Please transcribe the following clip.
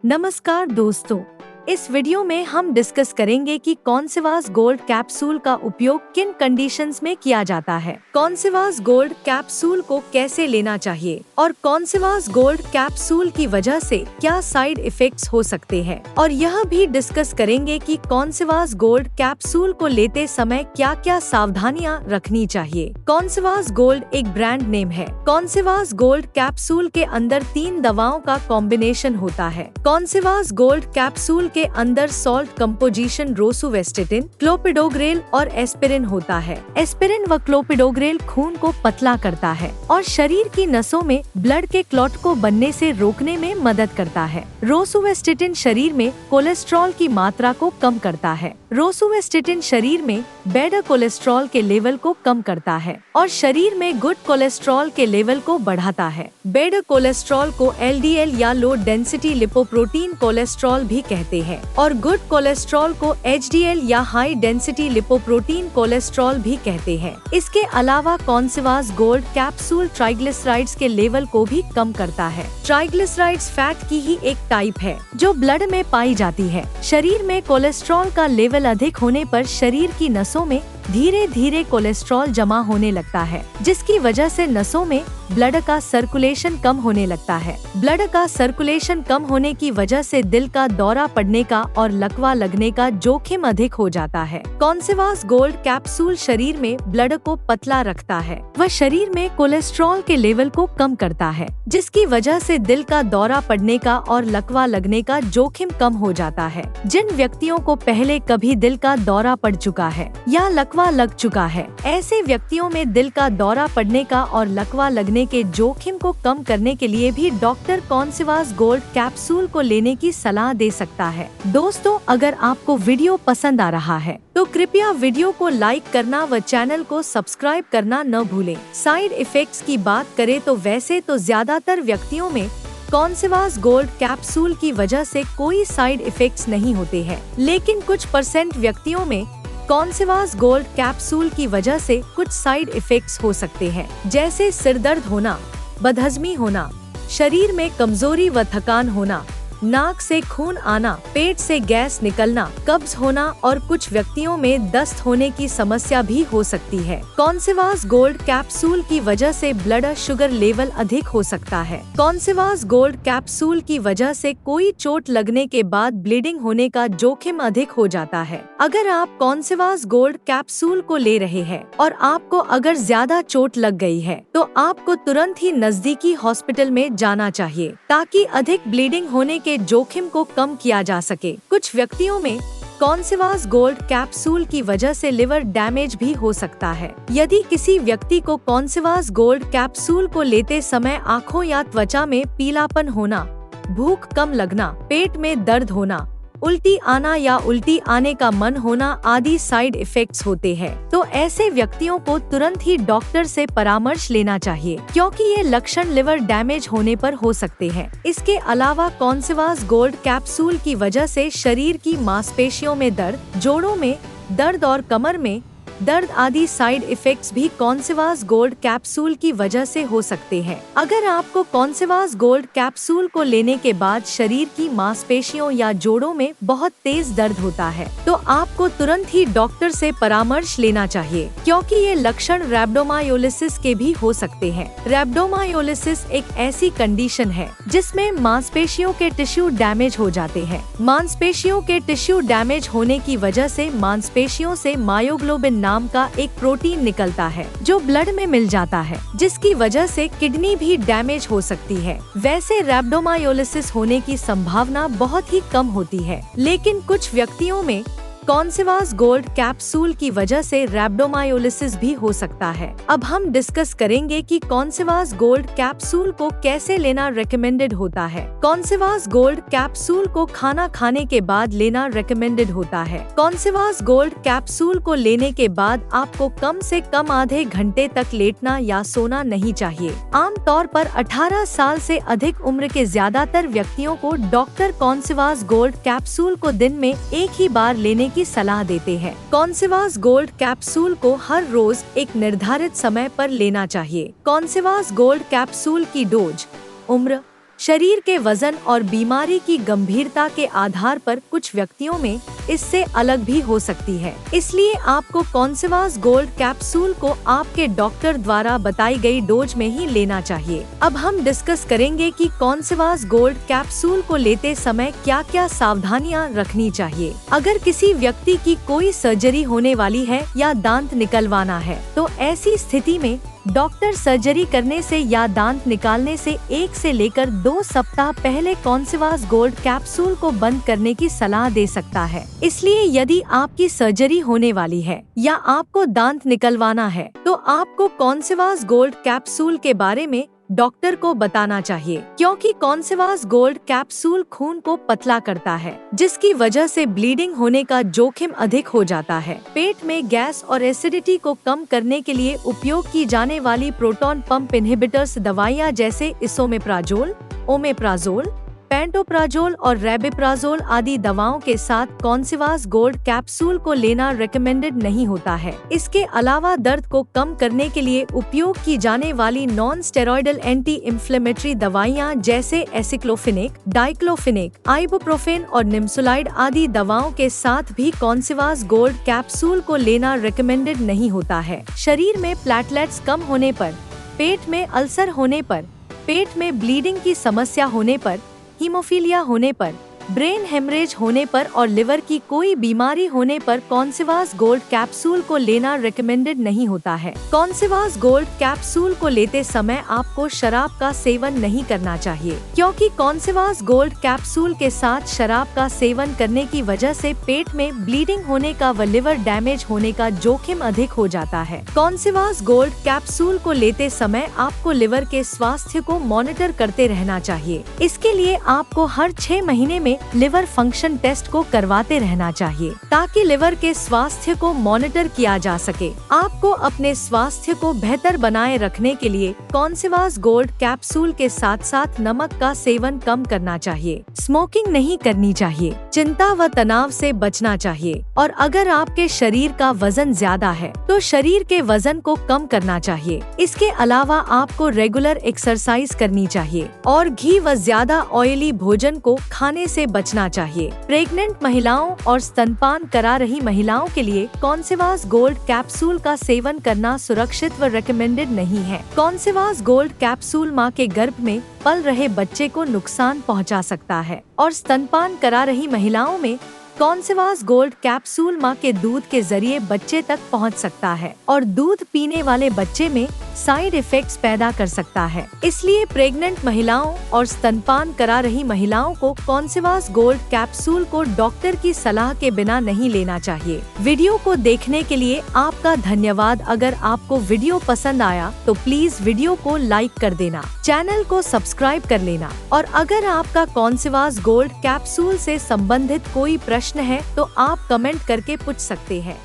नमस्कार दोस्तों, इस वीडियो में हम डिस्कस करेंगे कि कॉन्सिवास गोल्ड कैप्सूल का उपयोग किन कंडीशंस में किया जाता है, कॉन्सिवास गोल्ड कैप्सूल को कैसे लेना चाहिए और कॉन्सिवास गोल्ड कैप्सूल की वजह से क्या साइड इफेक्ट्स हो सकते हैं, और यह भी डिस्कस करेंगे कि कॉन्सिवास गोल्ड कैप्सूल को लेते समय क्या क्या सावधानियां रखनी चाहिए। कॉन्सिवास गोल्ड एक ब्रांड नेम है। कॉन्सिवास गोल्ड कैप्सूल के अंदर 3 दवाओं का कॉम्बिनेशन होता है। कॉन्सिवास गोल्ड कैप्सूल के अंदर सॉल्ट कंपोजिशन रोसुवेस्टेटिन, क्लोपिडोग्रेल और एस्पिरिन होता है। एस्पिरिन व क्लोपिडोग्रेल खून को पतला करता है और शरीर की नसों में ब्लड के क्लॉट को बनने से रोकने में मदद करता है। रोसुवेस्टेटिन शरीर में कोलेस्ट्रॉल की मात्रा को कम करता है। रोसुवेस्टेटिन शरीर में बैड कोलेस्ट्रॉल के लेवल को कम करता है और शरीर में गुड कोलेस्ट्रॉल के लेवल को बढ़ाता है। बैड कोलेस्ट्रॉल को LDL या लो डेंसिटी लिपोप्रोटीन कोलेस्ट्रॉल भी कहते हैं और गुड कोलेस्ट्रॉल को HDL या हाई डेंसिटी लिपोप्रोटीन कोलेस्ट्रॉल भी कहते हैं। इसके अलावा कॉन्सिवास गोल्ड कैप्सूल ट्राइग्लिसराइड्स के लेवल को भी कम करता है। ट्राइग्लिसराइड्स फैट की ही एक टाइप है जो ब्लड में पाई जाती है। शरीर में कोलेस्ट्रॉल का लेवल अधिक होने पर शरीर की नसों में धीरे धीरे कोलेस्ट्रॉल जमा होने लगता है, जिसकी वजह से नसों में ब्लड का सर्कुलेशन कम होने लगता है। ब्लड का सर्कुलेशन कम होने की वजह से दिल का दौरा पड़ने का और लकवा लगने का जोखिम अधिक हो जाता है। कॉन्सिवास गोल्ड कैप्सूल शरीर में ब्लड को पतला रखता है व शरीर में कोलेस्ट्रॉल के लेवल को कम करता है, जिसकी वजह से दिल का दौरा पड़ने का और लकवा लगने का जोखिम कम हो जाता है। जिन व्यक्तियों को पहले कभी दिल का दौरा पड़ चुका है या लकवा लग चुका है, ऐसे व्यक्तियों में दिल का दौरा पड़ने का और लकवा लगने के जोखिम को कम करने के लिए भी डॉक्टर कॉन्सिवास गोल्ड कैप्सूल को लेने की सलाह दे सकता है। दोस्तों, अगर आपको वीडियो पसंद आ रहा है तो कृपया वीडियो को लाइक करना व चैनल को सब्सक्राइब करना न भूलें। साइड इफेक्ट्स की बात करें तो वैसे तो ज्यादातर व्यक्तियों में कॉन्सिवास गोल्ड कैप्सूल की वजह से कोई साइड इफेक्ट्स नहीं होते हैं, लेकिन कुछ % व्यक्तियों में कॉन्सिवास गोल्ड कैप्सूल की वजह से कुछ साइड इफेक्ट्स हो सकते हैं, जैसे सिर दर्द होना, बदहजमी होना, शरीर में कमजोरी व थकान होना, नाक से खून आना, पेट से गैस निकलना, कब्ज होना और कुछ व्यक्तियों में दस्त होने की समस्या भी हो सकती है। कॉन्सिवास गोल्ड कैप्सूल की वजह से ब्लड शुगर लेवल अधिक हो सकता है। कॉन्सिवास गोल्ड कैप्सूल की वजह से कोई चोट लगने के बाद ब्लीडिंग होने का जोखिम अधिक हो जाता है। अगर आप कॉन्सिवास गोल्ड कैप्सूल को ले रहे हैं और आपको अगर ज्यादा चोट लग गई है तो आपको तुरंत ही नजदीकी हॉस्पिटल में जाना चाहिए ताकि अधिक ब्लीडिंग होने के जोखिम को कम किया जा सके। कुछ व्यक्तियों में कॉन्सिवास गोल्ड कैप्सूल की वजह से लिवर डैमेज भी हो सकता है। यदि किसी व्यक्ति को कॉन्सिवास गोल्ड कैप्सूल को लेते समय आँखों या त्वचा में पीलापन होना, भूख कम लगना, पेट में दर्द होना, उल्टी आना या उल्टी आने का मन होना आदि साइड इफेक्ट्स होते हैं, तो ऐसे व्यक्तियों को तुरंत ही डॉक्टर से परामर्श लेना चाहिए, क्योंकि ये लक्षण लिवर डैमेज होने पर हो सकते हैं। इसके अलावा कॉन्सिवास गोल्ड कैप्सूल की वजह से शरीर की मांसपेशियों में दर्द, जोड़ों में दर्द और कमर में दर्द आदि साइड इफेक्ट्स भी कॉन्सिवास गोल्ड कैप्सूल की वजह से हो सकते हैं। अगर आपको कॉन्सिवास गोल्ड कैप्सूल को लेने के बाद शरीर की मांसपेशियों या जोड़ों में बहुत तेज दर्द होता है तो आपको तुरंत ही डॉक्टर से परामर्श लेना चाहिए, क्योंकि ये लक्षण रैब्डोमायोलिसिस के भी हो सकते हैं। रैब्डोमायोलिसिस एक ऐसी कंडीशन है जिसमें मांसपेशियों के टिश्यू डैमेज हो जाते हैं। मांसपेशियों के टिश्यू डैमेज होने की वजह से मांसपेशियों से मायोग्लोबिन नाम का एक प्रोटीन निकलता है जो ब्लड में मिल जाता है, जिसकी वजह से किडनी भी डैमेज हो सकती है। वैसे रैब्डोमायोलिसिस होने की संभावना बहुत ही कम होती है, लेकिन कुछ व्यक्तियों में कॉन्सिवास गोल्ड कैप्सूल की वजह से रैब्डोमायोलिसिस भी हो सकता है। अब हम डिस्कस करेंगे कि कॉन्सिवास गोल्ड कैप्सूल को कैसे लेना रिकमेंडेड होता है। कॉन्सिवास गोल्ड कैप्सूल को खाना खाने के बाद लेना रिकमेंडेड होता है। कॉन्सिवास गोल्ड कैप्सूल को लेने के बाद आपको कम से कम आधे घंटे तक लेटना या सोना नहीं चाहिए। आमतौर पर 18 साल से अधिक उम्र के ज्यादातर व्यक्तियों को डॉक्टर कॉन्सिवास गोल्ड कैप्सूल को दिन में एक ही बार लेने की सलाह देते हैं। कॉन्सिवास गोल्ड कैप्सूल को हर रोज एक निर्धारित समय पर लेना चाहिए। कॉन्सिवास गोल्ड कैप्सूल की डोज, उम्र, शरीर के वजन और बीमारी की गंभीरता के आधार पर कुछ व्यक्तियों में इससे अलग भी हो सकती है। इसलिए आपको कॉन्सिवास गोल्ड कैप्सूल को आपके डॉक्टर द्वारा बताई गई डोज में ही लेना चाहिए। अब हम डिस्कस करेंगे कि कॉन्सिवास गोल्ड कैप्सूल को लेते समय क्या क्या सावधानियां रखनी चाहिए। अगर किसी व्यक्ति की कोई सर्जरी होने वाली है या दांत निकलवाना है तो ऐसी स्थिति में डॉक्टर सर्जरी करने से या दांत निकालने से 1 से लेकर 2 सप्ताह पहले कॉन्सिवास गोल्ड कैप्सूल को बंद करने की सलाह दे सकता है। इसलिए यदि आपकी सर्जरी होने वाली है या आपको दांत निकलवाना है तो आपको कॉन्सिवास गोल्ड कैप्सूल के बारे में डॉक्टर को बताना चाहिए, क्योंकि कॉन्सिवास गोल्ड कैप्सूल खून को पतला करता है, जिसकी वजह से ब्लीडिंग होने का जोखिम अधिक हो जाता है। पेट में गैस और एसिडिटी को कम करने के लिए उपयोग की जाने वाली प्रोटॉन पंप इनहिबिटर्स दवाइयाँ जैसे इसोमेप्राजोल, ओमेप्राजोल, पेंटोप्राजोल और रेबिप्राजोल आदि दवाओं के साथ कॉन्सिवास गोल्ड कैप्सूल को लेना रिकमेंडेड नहीं होता है। इसके अलावा दर्द को कम करने के लिए उपयोग की जाने वाली नॉन स्टेरॉयडल एंटी इंफ्लेमेटरी दवाइयाँ जैसे एसिक्लोफिनेक, डाइक्लोफिनेक, आइबुप्रोफेन और निम्सुलाइड आदि दवाओं के साथ भी कॉन्सिवास गोल्ड कैप्सूल को लेना रिकमेंडेड नहीं होता है। शरीर में प्लेटलेट्स कम होने पर, पेट में अल्सर होने पर, पेट में ब्लीडिंग की समस्या होने पर, हीमोफीलिया होने पर, ब्रेन हेमरेज होने पर और लिवर की कोई बीमारी होने पर कॉन्सिवास गोल्ड कैप्सूल को लेना रिकमेंडेड नहीं होता है। कॉन्सिवास गोल्ड कैप्सूल को लेते समय आपको शराब का सेवन नहीं करना चाहिए, क्योंकि कॉन्सिवास गोल्ड कैप्सूल के साथ शराब का सेवन करने की वजह से पेट में ब्लीडिंग होने का व लिवर डैमेज होने का जोखिम अधिक हो जाता है। कॉन्सिवास गोल्ड कैप्सूल को लेते समय आपको लिवर के स्वास्थ्य को मॉनिटर करते रहना चाहिए। इसके लिए आपको हर 6 महीने में लिवर फंक्शन टेस्ट को करवाते रहना चाहिए, ताकि लिवर के स्वास्थ्य को मॉनिटर किया जा सके। आपको अपने स्वास्थ्य को बेहतर बनाए रखने के लिए कॉन्सिवास गोल्ड कैप्सूल के साथ साथ नमक का सेवन कम करना चाहिए, स्मोकिंग नहीं करनी चाहिए, चिंता व तनाव से बचना चाहिए और अगर आपके शरीर का वजन ज्यादा है तो शरीर के वजन को कम करना चाहिए। इसके अलावा आपको रेगुलर एक्सरसाइज करनी चाहिए और घी व ज्यादा ऑयली भोजन को खाने से बचना चाहिए। प्रेग्नेंट महिलाओं और स्तनपान करा रही महिलाओं के लिए कॉन्सिवास गोल्ड कैप्सूल का सेवन करना सुरक्षित व रिकमेंडेड नहीं है। कॉन्सिवास गोल्ड कैप्सूल मां के गर्भ में पल रहे बच्चे को नुकसान पहुंचा सकता है और स्तनपान करा रही महिलाओं में कॉन्सिवास गोल्ड कैप्सूल मां के दूध के जरिए बच्चे तक पहुंच सकता है और दूध पीने वाले बच्चे में साइड इफेक्ट्स पैदा कर सकता है। इसलिए प्रेग्नेंट महिलाओं और स्तनपान करा रही महिलाओं को कॉन्सिवास गोल्ड कैप्सूल को डॉक्टर की सलाह के बिना नहीं लेना चाहिए। वीडियो को देखने के लिए आपका धन्यवाद। अगर आपको वीडियो पसंद आया तो प्लीज वीडियो को लाइक कर देना, चैनल को सब्सक्राइब कर लेना और अगर आपका कॉन्सिवास गोल्ड कैप्सूल से संबंधित कोई प्रश्न है तो आप कमेंट करके पूछ सकते हैं।